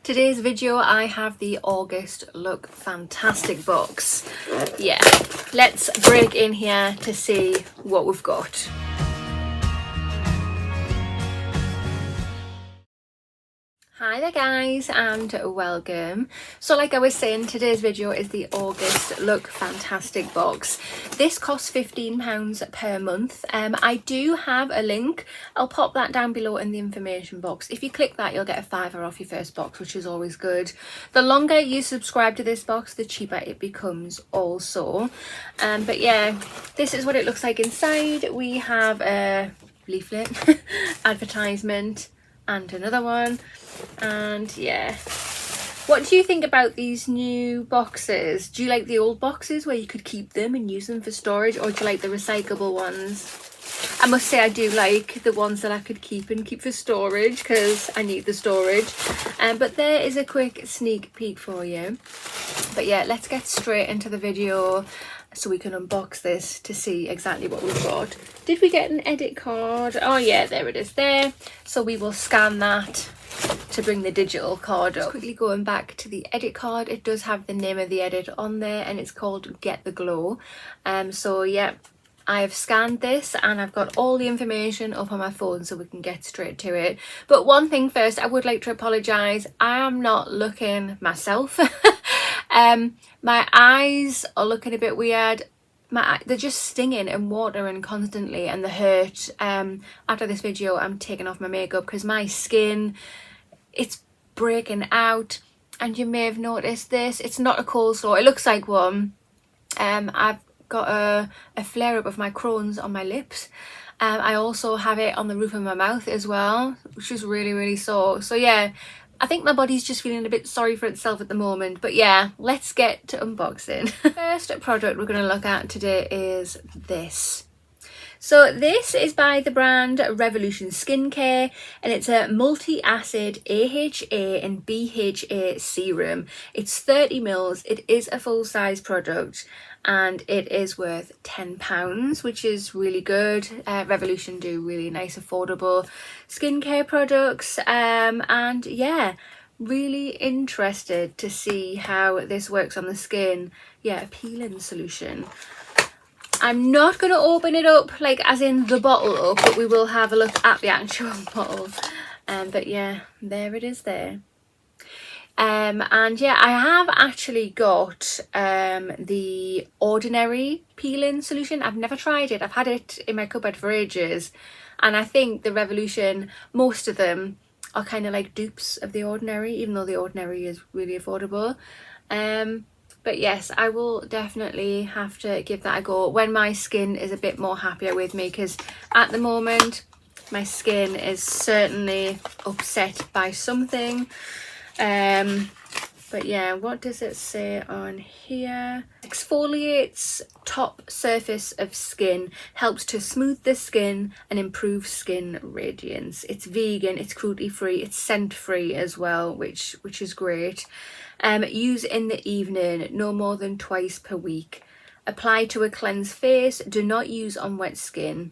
Today's video I have the August Look Fantastic box. Yeah, let's break in here to see what we've got. Hi there guys and welcome. So like I was saying, today's video is the August Look Fantastic box. This costs £15 per month. I do have a link. I'll pop that down below in the information box. If you click that, you'll get a £5 off your first box, which is always good. The longer you subscribe to this box, the cheaper it becomes also. But yeah, this is what it looks like inside. We have a leaflet, advertisement, and another one. And yeah, what do you think about these new boxes? Do you like the old boxes where you could keep them and use them for storage, or do you like the recyclable ones? I must say I do like the ones that I could keep for storage because I need the storage. But there is a quick sneak peek for you. But yeah, let's get straight into the video so we can unbox this to see exactly what we've got. Did we get an edit card? Oh yeah, there it is there. So we will scan that to bring the digital card up. Just quickly going back to the edit card, it does have the name of the edit on there and it's called Get the Glow. So yeah, I've scanned this and I've got all the information up on my phone so we can get straight to it. But one thing first, I would like to apologise. I am not looking myself. My eyes are looking a bit weird. They're just stinging and watering constantly and they hurt. After this video, I'm taking off my makeup because my skin, it's breaking out. And you may have noticed this. It's not a cold sore. It looks like one. I've got a flare up of my Crohn's on my lips. I also have it on the roof of my mouth as well, which is really sore. So yeah, I think my body's just feeling a bit sorry for itself at the moment. But yeah, let's get to unboxing. First product we're going to look at today is this. So this is by the brand Revolution Skincare and it's a multi-acid AHA and BHA serum. It's 30 mils. It is a full-size product and it is worth £10, which is really good. Revolution do really nice affordable skincare products, and yeah, really interested to see how this works on the skin. Yeah, a peeling solution. I'm not going to open it up like as in the bottle up, but we will have a look at the actual bottle. But yeah, there it is there. And yeah, I have actually got the ordinary peeling solution. I've never tried it. I've had it in my cupboard for ages, and I think the Revolution, most of them are kind of like dupes of the ordinary, even though the ordinary is really affordable. But yes, I will definitely have to give that a go when my skin is a bit more happier with me, because at the moment my skin is certainly upset by something. But yeah, what does it say on here? Exfoliates top surface of skin, helps to smooth the skin and improve skin radiance. It's vegan, it's cruelty free, it's scent free as well, which is great. Use in the evening, no more than twice per week. Apply to a cleansed face, do not use on wet skin.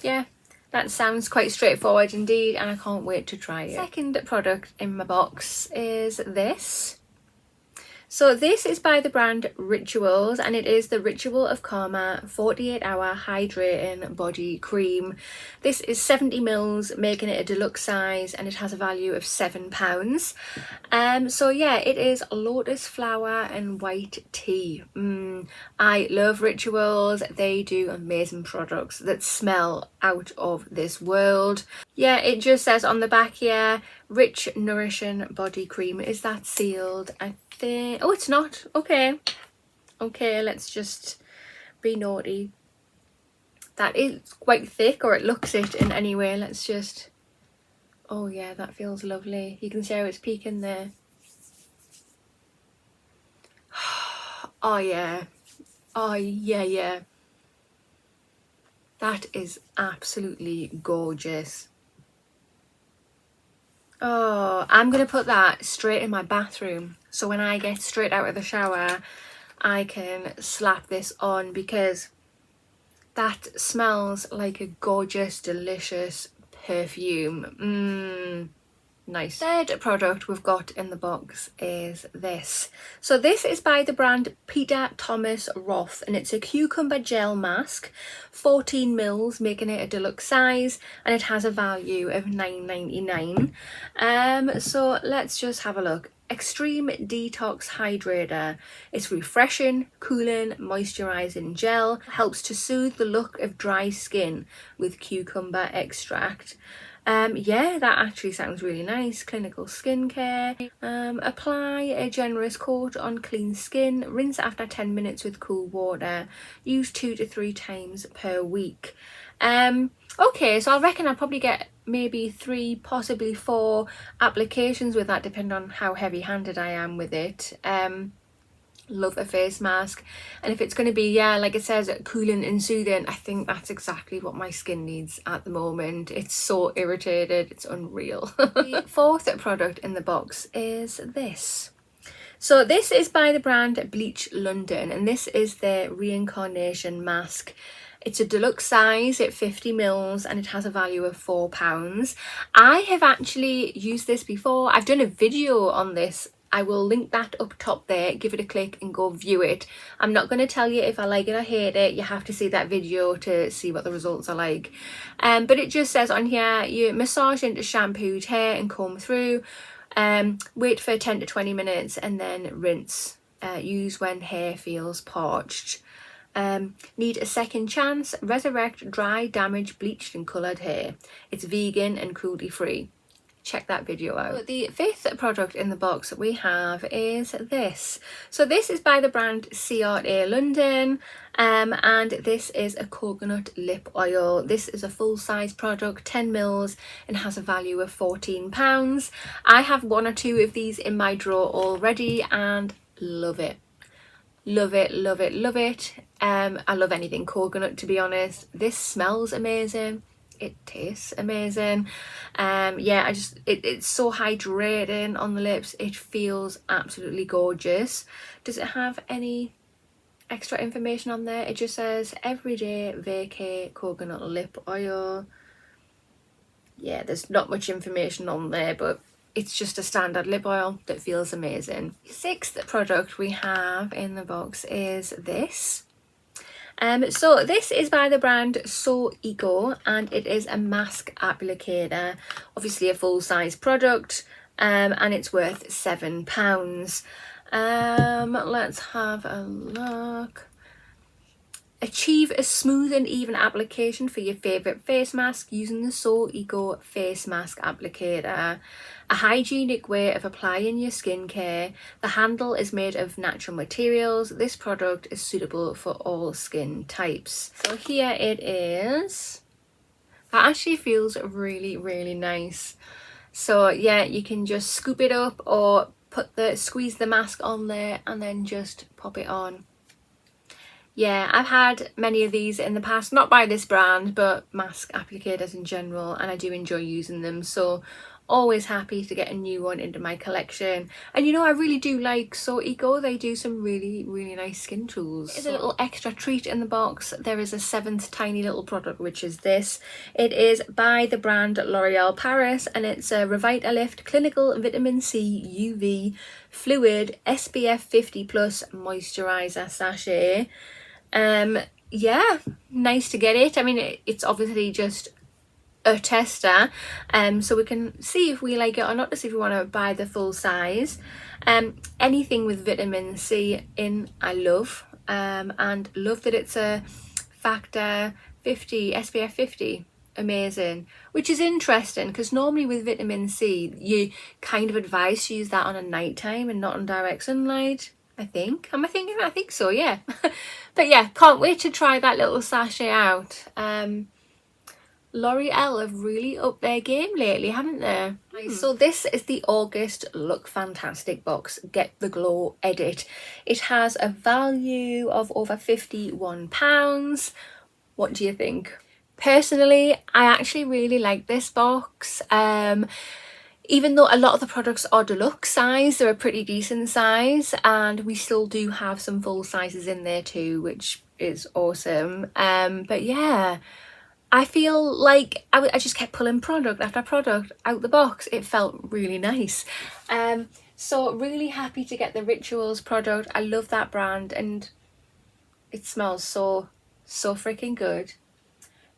Yeah, that sounds quite straightforward indeed, and I can't wait to try it. Second product in my box is this. So this is by the brand Rituals and it is the Ritual of Karma 48-hour hydrating body cream. This is 70 mils, making it a deluxe size, and it has a value of £7. So yeah, it is lotus flower and white tea. I love Rituals. They do amazing products that smell out of this world. Yeah, it just says on the back here, rich nourishing body cream. Is that sealed? I think, oh, it's not. Okay, let's just be naughty. That is quite thick, or it looks it in any way. Let's just, oh yeah, that feels lovely. You can see how it's peeking there. Oh yeah, oh yeah, that is absolutely gorgeous. Oh, I'm going to put that straight in my bathroom. So when I get straight out of the shower, I can slap this on, because that smells like a gorgeous, delicious perfume. nice. Third product we've got in the box is this. So this is by the brand Peter Thomas Roth, and it's a cucumber gel mask, 14 mils, making it a deluxe size, and it has a value of £9.99. So let's just have a look. Extreme Detox Hydrator. It's refreshing, cooling, moisturising gel. Helps to soothe the look of dry skin with cucumber extract. Yeah, that actually sounds really nice. Clinical skincare. Apply a generous coat on clean skin. Rinse after 10 minutes with cool water. Use 2 to 3 times per week. Okay, so I reckon I'll probably get maybe 3, possibly 4 applications with that, depending on how heavy-handed I am with it. Love a face mask, and if it's going to be, yeah, like it says, cooling and soothing, I think that's exactly what my skin needs at the moment. It's so irritated, it's unreal. The fourth product in the box is this. So this is by the brand Bleach London, and this is the Reincarnation Mask. It's a deluxe size at 50 mils, and it has a value of £4. I have actually used this before. I've done a video on this. I will link that up top there. Give it a click and go view it. I'm not going to tell you if I like it or hate it. You have to see that video to see what the results are like. But it just says on here, you massage into shampooed hair and comb through. Wait for 10 to 20 minutes and then rinse. Use when hair feels parched. Need a second chance. Resurrect dry, damaged, bleached and coloured hair. It's vegan and cruelty free. Check that video out. The fifth product in the box we have is this. So this is by the brand CRA London, and this is a coconut lip oil. This is a full-size product, 10 mils, and has a value of £14. I have 1 or 2 of these in my drawer already and love it. Love it, love it, love it. I love anything coconut, to be honest. This smells amazing. It tastes amazing. Yeah, it's so hydrating on the lips. It feels absolutely gorgeous. Does it have any extra information on there? It just says everyday vacay coconut lip oil. Yeah, there's not much information on there, but it's just a standard lip oil that feels amazing. Sixth product we have in the box is this. So this is by the brand So Eco, and it is a mask applicator, obviously a full-size product, and it's worth £7. Let's have a look. Achieve a smooth and even application for your favourite face mask using the So Eco Face Mask Applicator. A hygienic way of applying your skincare. The handle is made of natural materials. This product is suitable for all skin types. So here it is. That actually feels really, really nice. So yeah, you can just scoop it up or squeeze the mask on there and then just pop it on. Yeah, I've had many of these in the past, not by this brand, but mask applicators in general, and I do enjoy using them, so always happy to get a new one into my collection. And you know, I really do like So Eco. They do some really, really nice skin tools. There's a little extra treat in the box. There is a 7th tiny little product, which is this. It is by the brand L'Oreal Paris, and it's a Revitalift Clinical Vitamin C UV Fluid SPF 50 Plus Moisturizer Sachet. Yeah, nice to get it. I mean, it's obviously just a tester, so we can see if we like it or not, to see if we want to buy the full size. Anything with vitamin C in, I love, and love that it's a factor 50, SPF 50. Amazing. Which is interesting, because normally with vitamin C you kind of advise to use that on a night time and not on direct sunlight, I think. Am I thinking? I think so, yeah. But yeah, can't wait to try that little sachet out. L'Oreal have really upped their game lately, haven't they? So this is the August Look Fantastic box, Get the Glow Edit. It has a value of over £51. What do you think? Personally, I actually really like this box. Even though a lot of the products are deluxe size, they're a pretty decent size, and we still do have some full sizes in there too, which is awesome. But yeah, I feel like I just kept pulling product after product out the box. It felt really nice. So really happy to get the Rituals product. I love that brand and it smells so freaking good.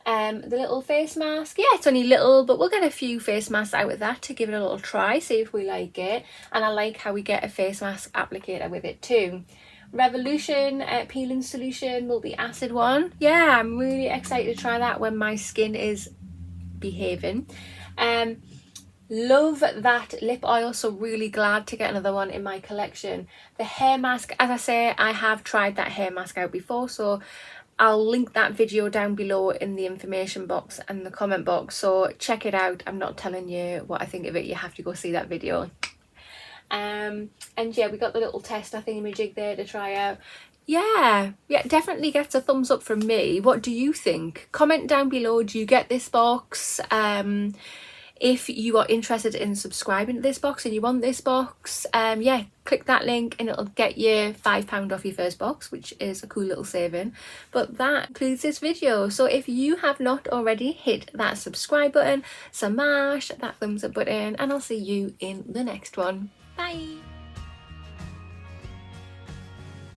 The little face mask, yeah, it's only little, but we'll get a few face masks out with that to give it a little try, see if we like it. And I like how we get a face mask applicator with it too. Revolution peeling solution, multi-acid one. Yeah, I'm really excited to try that when my skin is behaving. Love that lip oil, so really glad to get another one in my collection. The hair mask, as I say, I have tried that hair mask out before, so I'll link that video down below in the information box and the comment box, so check it out. I'm not telling you what I think of it, you have to go see that video. And yeah, we got the little tester thingamajig there to try out. Yeah, definitely gets a thumbs up from me. What do you think? Comment down below, do you get this box? If you are interested in subscribing to this box and you want this box, yeah, click that link and it'll get you £5 off your first box, which is a cool little saving. But that concludes this video. So if you have not already, hit that subscribe button, smash that thumbs up button, and I'll see you in the next one. Bye!